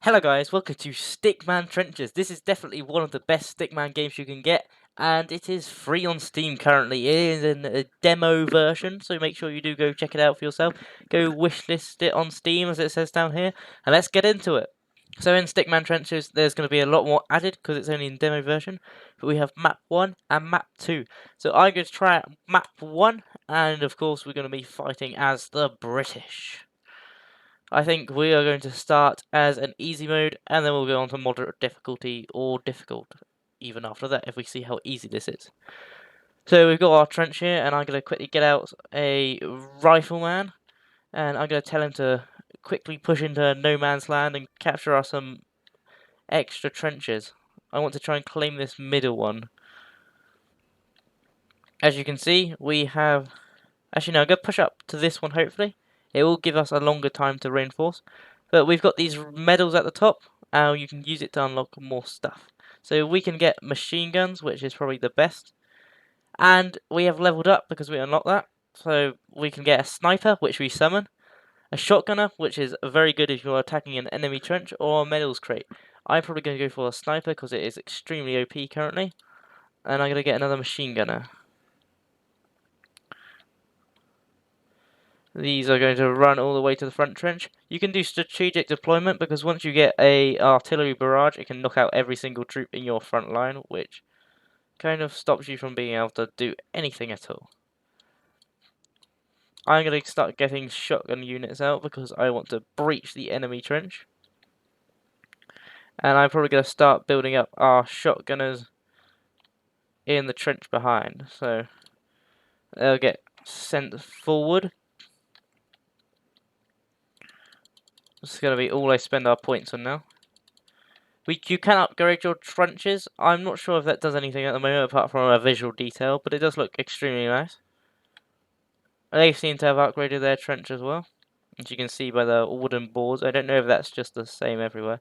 Hello guys, welcome to Stickman Trenches. This is definitely one of the best Stickman games you can get, and it is free on Steam currently. It is in a demo version, so make sure you do go check it out for yourself. Go wishlist it on Steam, as it says down here, and let's get into it. So in Stickman Trenches, there's going to be a lot more added, because it's only in demo version, but we have map 1 and map 2. So I'm going to try out map 1, and of course we're going to be fighting as the British. I think we are going to start as an easy mode, and then we'll go on to moderate difficulty or difficult even after that, if we see how easy this is. So we've got our trench here, and I'm going to quickly get out a rifleman, and I'm going to tell him to quickly push into no man's land and capture us some extra trenches. I want to try and claim this middle one. As you can see, we have... Actually, no, I'm going to push up to this one, hopefully. It will give us a longer time to reinforce. But we've got these medals at the top, and you can use it to unlock more stuff. So we can get machine guns, which is probably the best. And we have leveled up because we unlocked that. So we can get a sniper, which we summon. A shotgunner, which is very good if you're attacking an enemy trench, or a medals crate. I'm probably going to go for a sniper because it is extremely OP currently. And I'm going to get another machine gunner. These are going to run all the way to the front trench. You can do strategic deployment because once you get a artillery barrage, it can knock out every single troop in your front line, which kind of stops you from being able to do anything at all. I'm going to start getting shotgun units out because I want to breach the enemy trench. And I'm probably going to start building up our shotgunners in the trench behind. So they'll get sent forward. This is going to be all I spend our points on now. You can upgrade your trenches. I'm not sure if that does anything at the moment apart from a visual detail, but it does look extremely nice. They seem to have upgraded their trench as well, as you can see by the wooden boards. I don't know if that's just the same everywhere.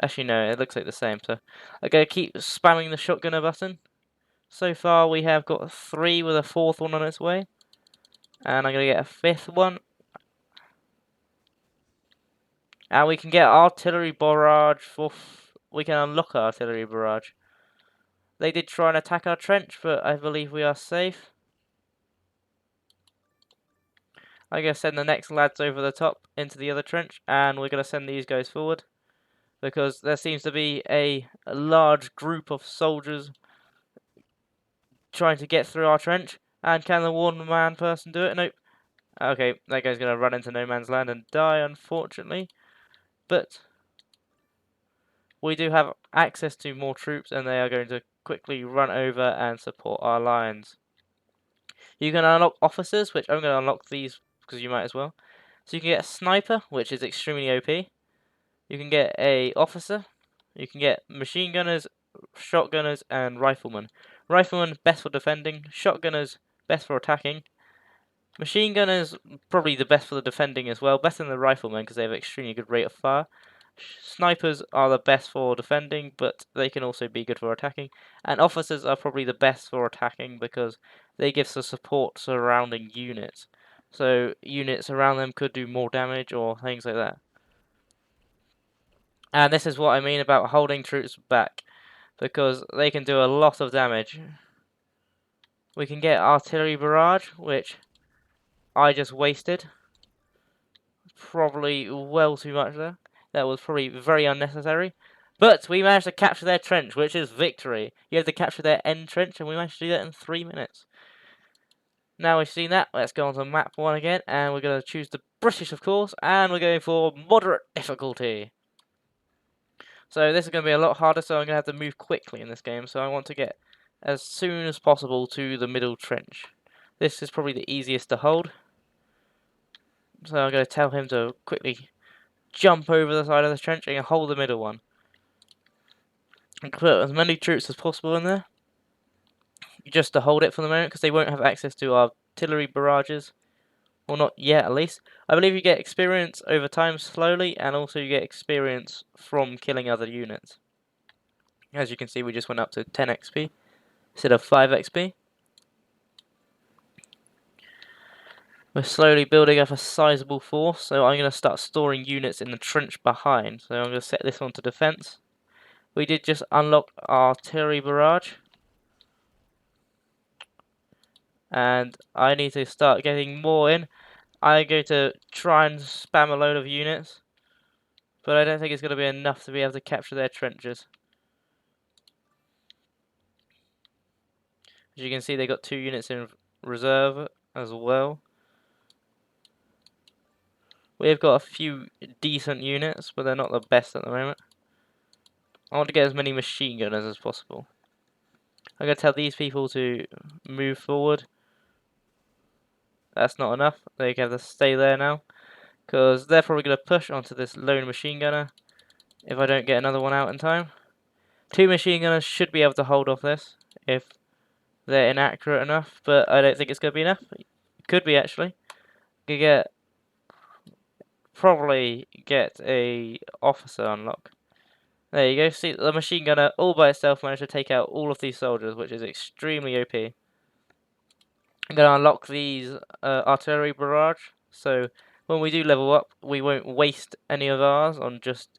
Actually, no, it looks like the same. So I'm going to keep spamming the shotgunner button. So far, we have got 3 with a 4th one on its way. And I'm going to get a 5th one. And we can get artillery barrage for... We can unlock artillery barrage. They did try and attack our trench, but I believe we are safe. I'm going to send the next lads over the top into the other trench, and we're going to send these guys forward. Because there seems to be a large group of soldiers trying to get through our trench. And can the one-man person do it? Nope. Okay, that guy's going to run into no man's land and die, unfortunately. But we do have access to more troops, and they are going to quickly run over and support our lines. You can unlock officers, which I'm going to unlock these because you might as well. So you can get a sniper, which is extremely OP. You can get a officer. You can get machine gunners, shotgunners, and riflemen. Riflemen best for defending. Shotgunners best for attacking. Machine gunners probably the best for the defending as well. Better than the riflemen because they have extremely good rate of fire. Snipers are the best for defending, but they can also be good for attacking. And officers are probably the best for attacking because they give the support surrounding units. So units around them could do more damage or things like that. And this is what I mean about holding troops back, because they can do a lot of damage. We can get artillery barrage, which I just wasted. Probably well too much there. That was probably very unnecessary. But we managed to capture their trench, which is victory. You have to capture their end trench, and we managed to do that in 3 minutes. Now we've seen that, let's go on to map 1 again, and we're going to choose the British, of course, and we're going for moderate difficulty. So this is going to be a lot harder, so I'm going to have to move quickly in this game, so I want to get as soon as possible to the middle trench. This is probably the easiest to hold. So I'm going to tell him to quickly jump over the side of the trench and hold the middle one. And put as many troops as possible in there, just to hold it for the moment, because they won't have access to artillery barrages. Well, not yet, at least. I believe you get experience over time slowly, and also you get experience from killing other units. As you can see, we just went up to 10 XP instead of 5 XP. We're slowly building up a sizable force, so I'm going to start storing units in the trench behind. So I'm going to set this on to defense. We did just unlock artillery barrage. And I need to start getting more in. I'm going to try and spam a load of units. But I don't think it's going to be enough to be able to capture their trenches. As you can see, they got 2 units in reserve as well. We've got a few decent units, but they're not the best at the moment. I want to get as many machine gunners as possible. I'm going to tell these people to move forward. That's not enough. They have to stay there now. Because they're probably going to push onto this lone machine gunner if I don't get another one out in time. 2 machine gunners should be able to hold off this if they're inaccurate enough, but I don't think it's going to be enough. It could be, actually. Could probably get a officer unlock. There you go. See, the machine gunner all by itself managed to take out all of these soldiers, which is extremely OP. I'm going to unlock these artillery barrage, so when we do level up, we won't waste any of ours on just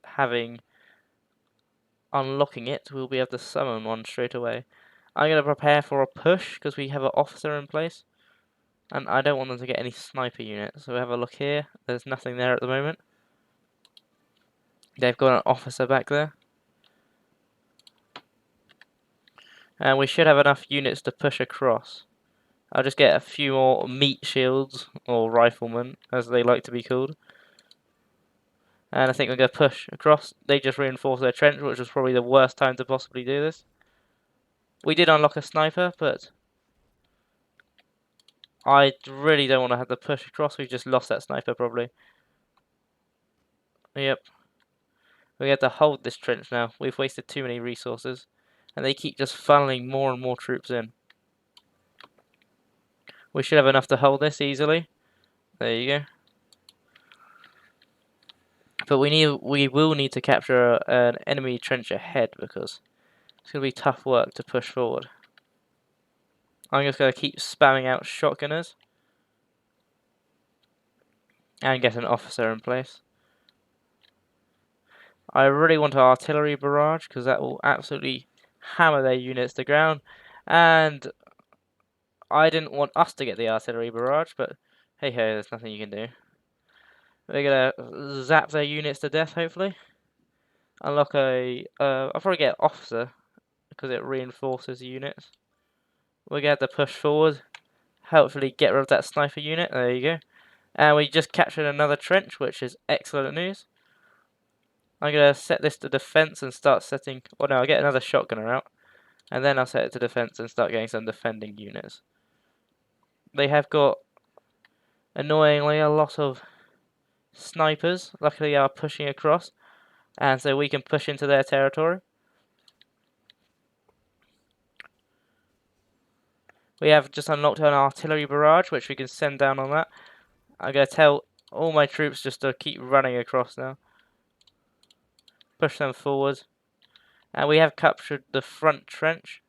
unlocking it. We'll be able to summon one straight away. I'm going to prepare for a push, because we have an officer in place, and I don't want them to get any sniper units. So we have a look here. There's nothing there at the moment. They've got an officer back there. And we should have enough units to push across. I'll just get a few more meat shields, or riflemen, as they like to be called. And I think we're going to push across. They just reinforced their trench, which was probably the worst time to possibly do this. We did unlock a sniper, but I really don't want to have to push across. We've just lost that sniper, probably. Yep. We have to hold this trench now. We've wasted too many resources. And they keep just funneling more and more troops in. We should have enough to hold this easily. There you go. But we will need to capture an enemy trench ahead, because it's going to be tough work to push forward. I'm just going to keep spamming out shotgunners and get an officer in place. I really want an artillery barrage, because that will absolutely hammer their units to ground. And I didn't want us to get the artillery barrage, but hey ho, there's nothing you can do. We're gonna zap their units to death, hopefully. Unlock I'll probably get an officer, because it reinforces the units. We're gonna have to push forward, hopefully get rid of that sniper unit. There you go. And we just captured another trench, which is excellent news. I'm gonna set this to defense and start setting. Well, no, I'll get another shotgunner out, and then I'll set it to defense and start getting some defending units. They have got, annoyingly, a lot of snipers. Luckily, are pushing across, and so we can push into their territory. We have just unlocked an artillery barrage, which we can send down on that. I'm going to tell all my troops just to keep running across now. Push them forward. And we have captured the front trench.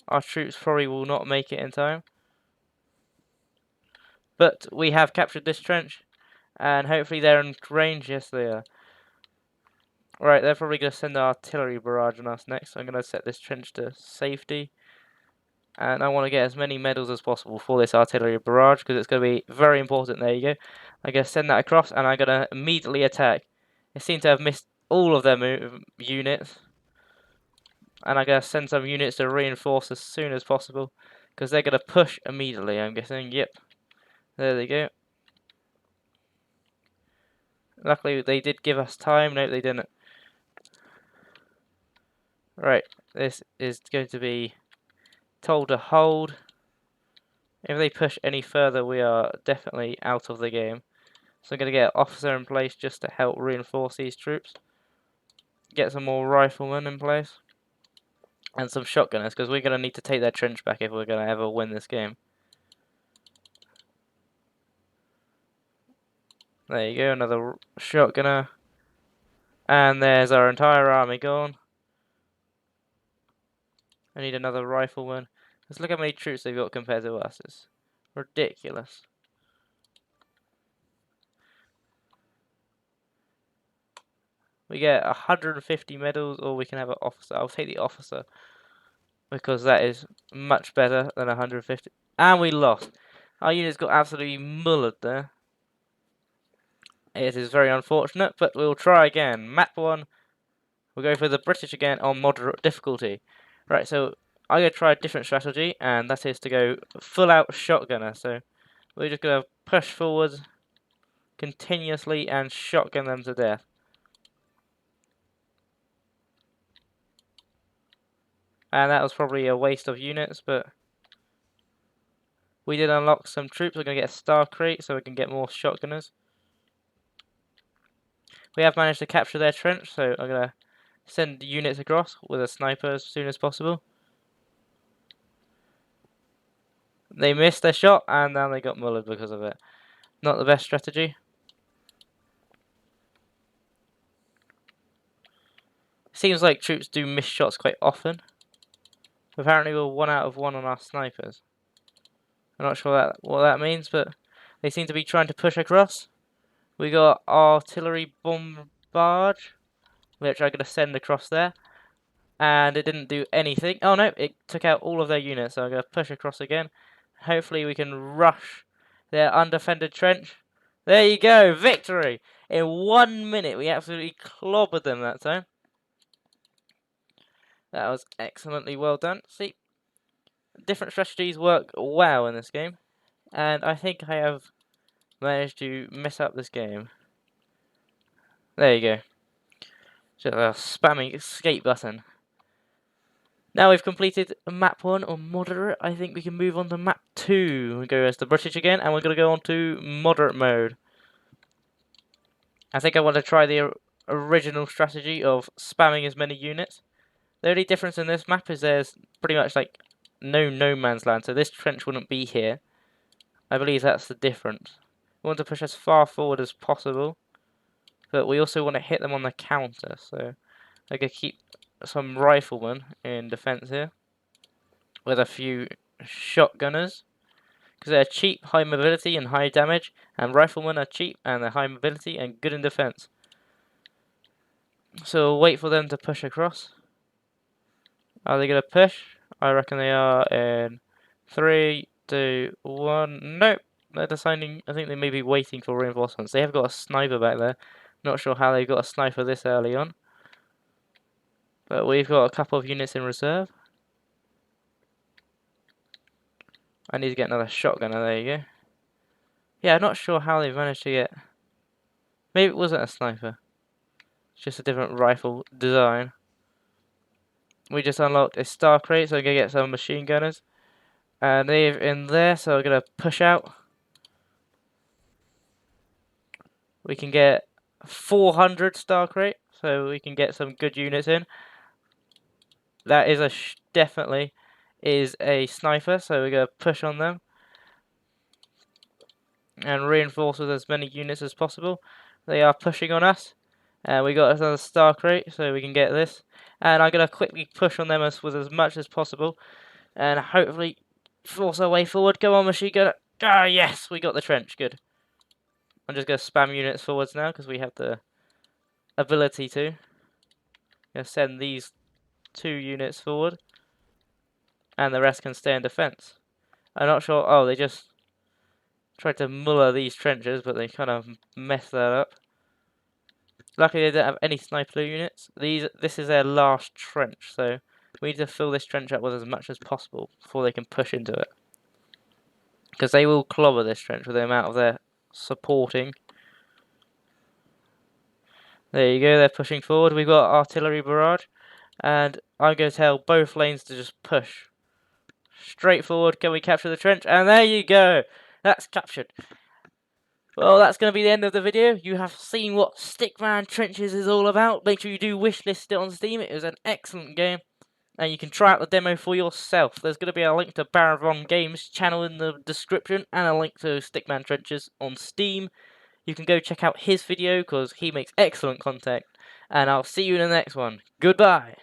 Our troops probably will not make it in time. But we have captured this trench. And hopefully they're in range. Yes, they are. Right, they're probably going to send an artillery barrage on us next. So I'm going to set this trench to safety. And I want to get as many medals as possible for this artillery barrage, because it's going to be very important. There you go. I'm going to send that across, and I'm going to immediately attack. They seem to have missed all of their units. And I'm going to send some units to reinforce as soon as possible, because they're going to push immediately, I'm guessing. Yep. There they go. Luckily, they did give us time. No, they didn't. Right. This is going to be told to hold. If they push any further, we are definitely out of the game. So I'm going to get an officer in place just to help reinforce these troops. Get some more riflemen in place. And some shotgunners, because we're going to need to take their trench back if we're going to ever win this game. There you go, another shotgunner. And there's our entire army gone. I need another rifleman. Let's look how many troops they've got compared to us. It's ridiculous. We get 150 medals, or we can have an officer. I'll take the officer, because that is much better than 150. And we lost. Our units got absolutely mullered there. It is very unfortunate, but we'll try again. Map 1, we'll go for the British again on moderate difficulty. Right, so I'm going to try a different strategy, and that is to go full out shotgunner. So we're just going to push forward continuously and shotgun them to death. And that was probably a waste of units, but we did unlock some troops. We're going to get a star crate so we can get more shotgunners. We have managed to capture their trench, so I'm going to send units across with a sniper as soon as possible. They missed their shot, and then they got mullered because of it. Not the best strategy. Seems like troops do miss shots quite often. Apparently we're 1 out of 1 on our snipers. I'm not sure what that means, but they seem to be trying to push across. We got artillery bombard, which I'm going to send across there. And it didn't do anything. Oh no, it took out all of their units, so I'm going to push across again. Hopefully we can rush their undefended trench. There you go, victory! In 1 minute, we absolutely clobbered them that time. That was excellently well done. See, different strategies work well in this game. And I think I have managed to mess up this game. There you go. Just a spamming escape button. Now we've completed map 1 on moderate, I think we can move on to map 2. We go as the British again, and we're going to go on to moderate mode. I think I want to try the original strategy of spamming as many units. The only difference in this map is there's pretty much like no man's land, so this trench wouldn't be here. I believe that's the difference. We want to push as far forward as possible, but we also want to hit them on the counter, so I could keep some riflemen in defense here with a few shotgunners, because they're cheap, high mobility and high damage, and riflemen are cheap and they're high mobility and good in defense. So we'll wait for them to push across. Are they going to push? I reckon they are in 3, 2, 1. Nope, they're deciding. I think they may be waiting for reinforcements. They have got a sniper back there. Not sure how they've got a sniper this early on. But we've got a couple of units in reserve. I need to get another shotgunner, there you go. Yeah, I'm not sure how they've managed to get... Maybe it wasn't a sniper. It's just a different rifle design. We just unlocked a star crate, so I'm going to get some machine gunners. And they're in there, so we're going to push out. We can get 400 star crate, so we can get some good units in. That is definitely is a sniper, so we're going to push on them and reinforce with as many units as possible. They are pushing on us, and we got another star crate, so we can get this. And I'm going to quickly push on them with as much as possible, and hopefully force our way forward. Go on, machine gunner. Ah, yes, we got the trench. Good. I'm just going to spam units forwards now because we have the ability to. Going to send these 2 units forward, and the rest can stay in defense. I'm not sure. Oh, they just tried to muller these trenches, but they kind of messed that up. Luckily, they don't have any sniper units. This is their last trench, so we need to fill this trench up with as much as possible before they can push into it. Because they will clobber this trench with the amount of their supporting. There you go, they're pushing forward. We've got artillery barrage, and I'm going to tell both lanes to just push straight forward. Can we capture the trench? And there you go, that's captured. Well, that's going to be the end of the video. You have seen what Stickman Trenches is all about. Make sure you do wishlist it on Steam. It was an excellent game, and you can try out the demo for yourself. There's going to be a link to Baravon Games channel in the description, and a link to Stickman Trenches on Steam. You can go check out his video, because he makes excellent content, and I'll see you in the next one. Goodbye!